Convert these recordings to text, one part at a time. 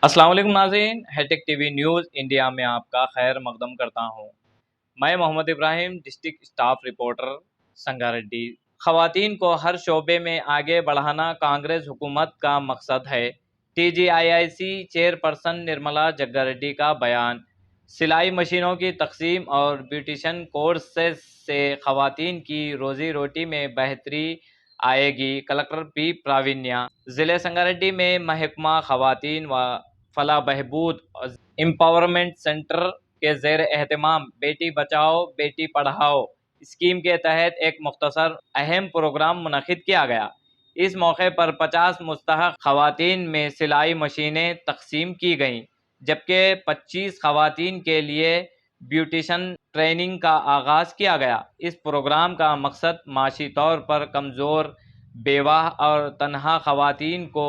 अस्सलाम वालेकुम नाज़रीन, हैटेक टीवी न्यूज़ इंडिया में आपका खैर मकदम करता हूँ। मैं Mohammad Ibrahim, district staff reporter, Sangareddy. ख़वातीन को हर शोबे में आगे बढ़ाना कांग्रेस हुकूमत का मकसद है। TGIIC चेयरपर्सन निर्मला जग्गारेड्डी का बयान। सिलाई मशीनों की तकसीम और ब्यूटिशन कोर्सेज से ख़वातीन की रोज़ी रोटी में बेहतरी आएगी। Collector P Pravinya. ज़िले संगारेड्डी में महकमा ख़वातीन व फलाह बहबूद एम्पावरमेंट सेंटर के ज़ेर एहतमाम बेटी बचाओ बेटी पढ़ाओ स्कीम के तहत एक मुख्तसर अहम प्रोग्राम मुनक़िद किया गया। इस मौके पर 50 मुस्तहक़ ख़वातीन में सिलाई मशीनें तकसीम की गईं, जबकि 25 ख़वातीन के लिए ब्यूटिशन ट्रेनिंग का आगाज़ किया गया। इस प्रोग्राम का मकसद माशी तौर पर कमज़ोर, बेवाह और तन्हा ख़वातीन को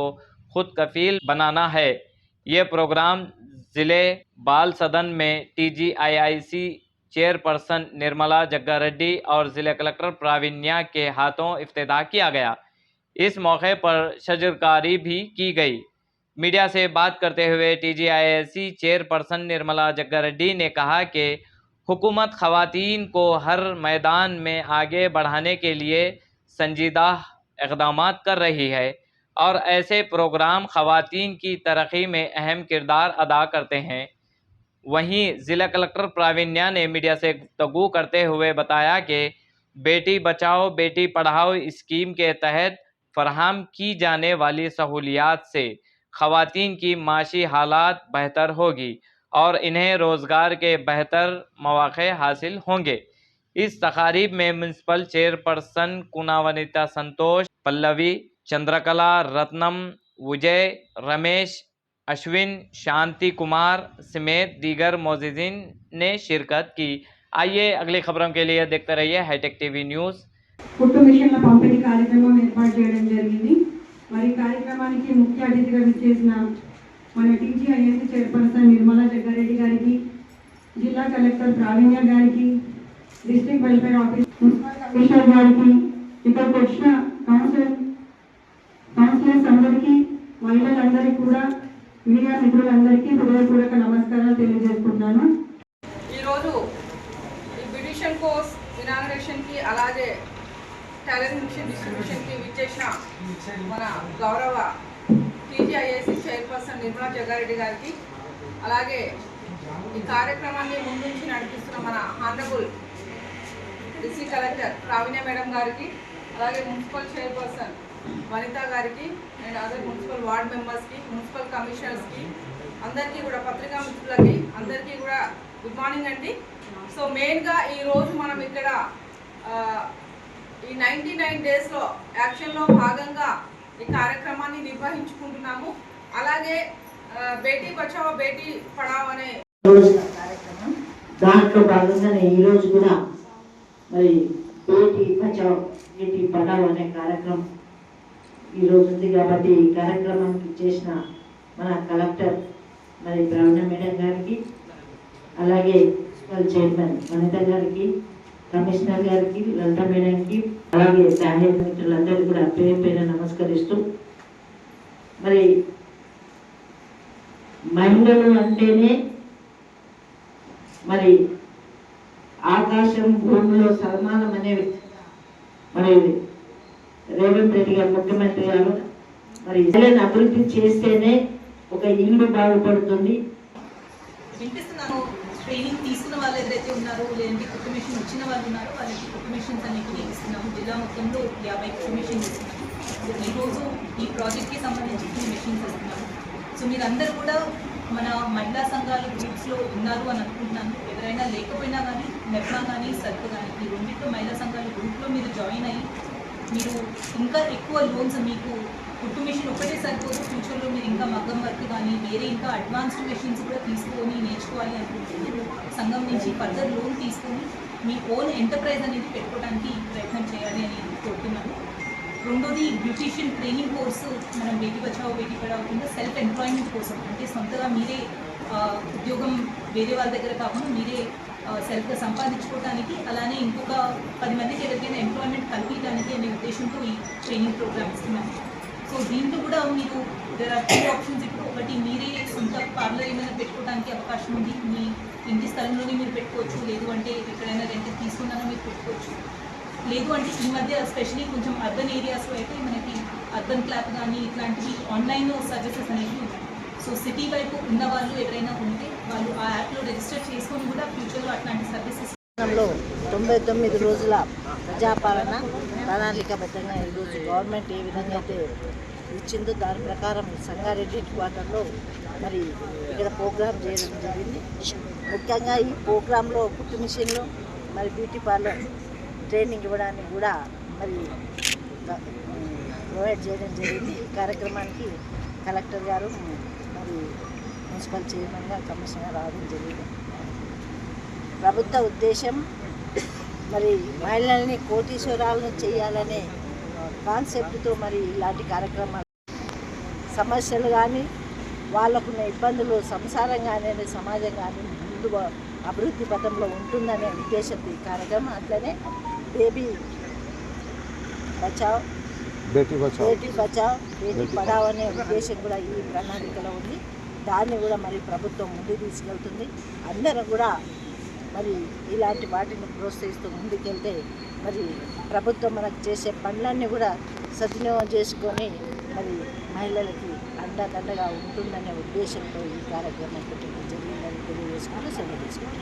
खुद कफ़ील बनाना है। ये प्रोग्राम ज़िले बाल सदन में TGIIC चेयरपर्सन निर्मला जग्गारेड्डी और ज़िला कलेक्टर प्रावीण्या के हाथों इफ्तिताह किया गया। इस मौके पर शजरकारी भी की गई। मीडिया से बात करते हुए TGIIC चेयरपर्सन निर्मला जग्गारेड्डी ने कहा कि हुकूमत ख़वातीन को हर मैदान में आगे बढ़ाने के लिए संजीदा इक़दामात कर रही है और ऐसे प्रोग्राम ख़वातीन की तरक्की में अहम किरदार अदा करते हैं। वहीं ज़िला कलेक्टर प्रावीण्या ने मीडिया से गुफ्तगू करते हुए बताया कि बेटी बचाओ बेटी पढ़ाओ स्कीम के तहत फराहम की जाने वाली सहूलियात से ख़वातीन की माशी हालात बेहतर होगी और इन्हें रोज़गार के बेहतर मौक़े हासिल होंगे। इस तकारीब में म्यूनसिपल चेयरपर्सन कुनावनिता संतोष, पल्लवी, चंद्रकला, रत्नम, विजय, रमेश, अश्विन, शांति कुमार समेत दीगर मौजूदीन ने शिरकत की। आइए अगली खबरों के लिए देखते रहिए हाईटेक टीवी न्यूज़। కుట్టు మిషన్ల పంపిణీ కార్యక్రమం ఏర్పాటు చేయడం జరిగింది। మరి కార్యక్రమానికి ముఖ్య అతిథిగా విచ్చేసిన మన TGIIC చైర్పర్సన్ నిర్మలా జగ్గారెడ్డి గారికి, జిల్లా కలెక్టర్ ప్రావీణ్య గారికి, district welfare officer municipal commissioner గారికి, ఇక్కడికి వచ్చిన కౌన్సిలర్స్ అందరికీ, మహిళలందరికీ కూడా మీడియా మిత్రులందరికీ హృదయపూర్వక నమస్కారాలు తెలియజేసుకుంటున్నాను। ఈరోజు ఈ బ్యూటిషియన్ కోర్స్ ఇనాగరేషన్కి అలాగే టాలెంట్ మిషన్ డిస్ట్రిబ్యూషన్కి విచ్చేసిన మన గౌరవ TGIIC చైర్పర్సన్ నిర్మలా జగ్గారెడ్డి గారికి, అలాగే ఈ కార్యక్రమాన్ని ముందుంచి నడిపిస్తున్న మన హానరబుల్ డిస్ట్రిక్ట్ కలెక్టర్ ప్రావీణ్య మేడం గారికి, అలాగే మున్సిపల్ చైర్పర్సన్ వనిత గారికి అండ్ అదర్ మున్సిపల్ వార్డ్ మెంబర్స్కి, మున్సిపల్ కమిషనర్స్కి అందరికీ కూడా, పత్రికా మిత్రులకి అందరికీ కూడా గుడ్ మార్నింగ్ అండి। సో మెయిన్గా ఈరోజు మనం ఇక్కడ ఈ 99 డేస్లో యాక్షన్లో భాగంగా ఈ కార్యక్రమాన్ని నిర్వహించుకుంటున్నాము। అలాగే బేటీ బచావో బేటీ పఢావో అనే కార్యక్రమం, దాంట్లో భాగంగానే ఈరోజు కూడా మరి బేటీ బచావో బేటీ పఢావో అనే కార్యక్రమం ఈరోజు ఉంది కాబట్టి ఈ కార్యక్రమానికి చేసిన మన కలెక్టర్ మరి ప్రావీణ్య మేడం గారికి, అలాగే మున్సిపల్ చైర్మన్ వనిత గారికి, కమిషనర్ గారికి, లలిత మేడంకి, అలాగే సహాయ మిత్రులందరికీ కూడా పేరు పేరు నమస్కరిస్తూ, మరి మహిళలు అంటేనే మరి ఆకాశం భూమిలో సమానం అనే మరి రేవంత్ రెడ్డి గారు ముఖ్యమంత్రి గారు మరి ఇళ్ళని అభివృద్ధి చేస్తేనే ఒక ఇల్లు బాగుపడుతుంది। వినిపిస్తున్నాను, ట్రైనింగ్ తీసుకున్న వాళ్ళు ఎవరైతే ఉన్నారో, లేదంటే కుట్టు మిషన్ వచ్చిన వాళ్ళు ఉన్నారో వాళ్ళకి కుట్టు మిషన్స్ అన్నిటికీ ఇస్తున్నాము। జిల్లా మొత్తంలో 50 కుట్టు మిషన్స్ ఇస్తున్నాము। ఈరోజు ఈ ప్రాజెక్ట్కి సంబంధించి కొన్ని మిషన్స్ ఇస్తున్నాము। సో మీరందరూ కూడా మన మహిళా సంఘాలు గ్రూప్స్లో ఉన్నారు అని అనుకుంటున్నాను। ఎవరైనా లేకపోయినా కానీ మెప్మా కానీ సర్క్ కానీ ఈ రెండింటిలో మహిళా సంఘాల గ్రూప్లో మీరు జాయిన్ అయ్యి మీరు ఇంకా ఎక్కువ లోన్స్, మీకు కుట్టు మిషన్ ఒకటే సరిపోదు, ఫ్యూచర్లో మీరు ఇంకా మగ్గం వర్క్ కానీ వేరే ఇంకా అడ్వాన్స్డ్ మిషన్స్ కూడా తీసుకొని నేర్చుకోవాలి అనుకుంటున్నారు, సంఘం నుంచి ఫర్దర్ లోన్ తీసుకొని మీ ఓన్ ఎంటర్ప్రైజ్ అనేది పెట్టుకోవడానికి ప్రయత్నం చేయాలి అని కోరుతున్నాను। రెండోది బ్యూటిషియన్ ట్రైనింగ్ కోర్సు మనం బేటీ బచావో బేటీ పఢావో కింద సెల్ఫ్ ఎంప్లాయ్మెంట్ కోసం, అంటే సొంతగా మీరే ఉద్యోగం వేరే వాళ్ళ దగ్గర కాకుండా మీరే సెల్ఫ్గా సంపాదించుకోవడానికి, అలానే ఇంకొక 10 మందికి ఎవరికైనా ఎంప్లాయ్మెంట్ కల్పించడానికి అనే ఉద్దేశంతో ఈ ట్రైనింగ్ ప్రోగ్రామ్ ఇస్తున్నాము। సో దీంట్లో కూడా మీరు దేర్ ఆర్ 2 ఆప్షన్స్। ఇప్పుడు ఒకటి మీరే సొంత పార్లర్ ఏమైనా పెట్టుకోవడానికి అవకాశం ఉంది. మీ ఇంటి స్థలంలోనే మీరు పెట్టుకోవచ్చు, లేదు అంటే ఎక్కడైనా రెంట్ తీసుకున్నానో మీరు పెట్టుకోవచ్చు. లేదు అంటే ఈ మధ్య ఎస్పెషలీ కొంచెం అర్బన్ ఏరియాస్లో అయితే మనకి అర్బన్ క్లాప్ కానీ ఇట్లాంటివి ఆన్లైన్ సర్వీసెస్ అనేవి ఉన్నాయి. సో సిటీ వైపు ఉన్న వాళ్ళు ఎవరైనా ఉంటే వాళ్ళు ఆ యాప్లో రిజిస్టర్ చేసుకొని కూడా ఫ్యూచర్లో అట్లాంటి సర్వీసెస్ 99 రోజుల ప్రజాపాలన ప్రణాళికాబద్ధంగా ఈరోజు గవర్నమెంట్ ఏ విధంగా అయితే ఇచ్చిందో దాని ప్రకారం సంగారెడ్డి క్వార్టర్లో మరి ఇక్కడ ప్రోగ్రామ్ చేయడం జరిగింది. ముఖ్యంగా ఈ ప్రోగ్రాంలో కుట్టు మిషన్లు మరి బ్యూటీ పార్లర్ ట్రైనింగ్ ఇవ్వడానికి కూడా మరి ప్రొవైడ్ చేయడం జరిగింది. ఈ కార్యక్రమానికి కలెక్టర్ గారు మరి మున్సిపల్ చైర్మన్గా కమిషనర్ రావడం జరిగింది. ప్రభుత్వ ఉద్దేశం మరి మహిళల్ని కోటీశ్వరాలను చేయాలనే కాన్సెప్ట్తో మరి ఇలాంటి కార్యక్రమాలు సమస్యలు కానీ వాళ్ళకున్న ఇబ్బందులు సంసారం కానీ సమాజం కానీ ముందు అభివృద్ధి పథంలో ఉంటుందనే ఉద్దేశంతో ఈ కార్యక్రమం. అట్లనే బేటీ బచావ్ బేటీ పడావ్ అనే ఉద్దేశం కూడా ఈ ప్రణాళికలో ఉంది. దాన్ని కూడా మరి ప్రభుత్వం ముందుకు తీసుకెళ్తుంది. అందరూ కూడా మరి ఇలాంటి వాటిని ప్రోత్సహిస్తూ ముందుకెళ్తే మరి ప్రభుత్వం మనకు చేసే పనులన్నీ కూడా సద్వినియోగం చేసుకొని మరి మహిళలకి అండగా ఉంటుందనే ఉద్దేశంతో ఈ కార్యక్రమం జరిగిందని తెలియజేసుకుంటూ సెలవు తీసుకుంటాం.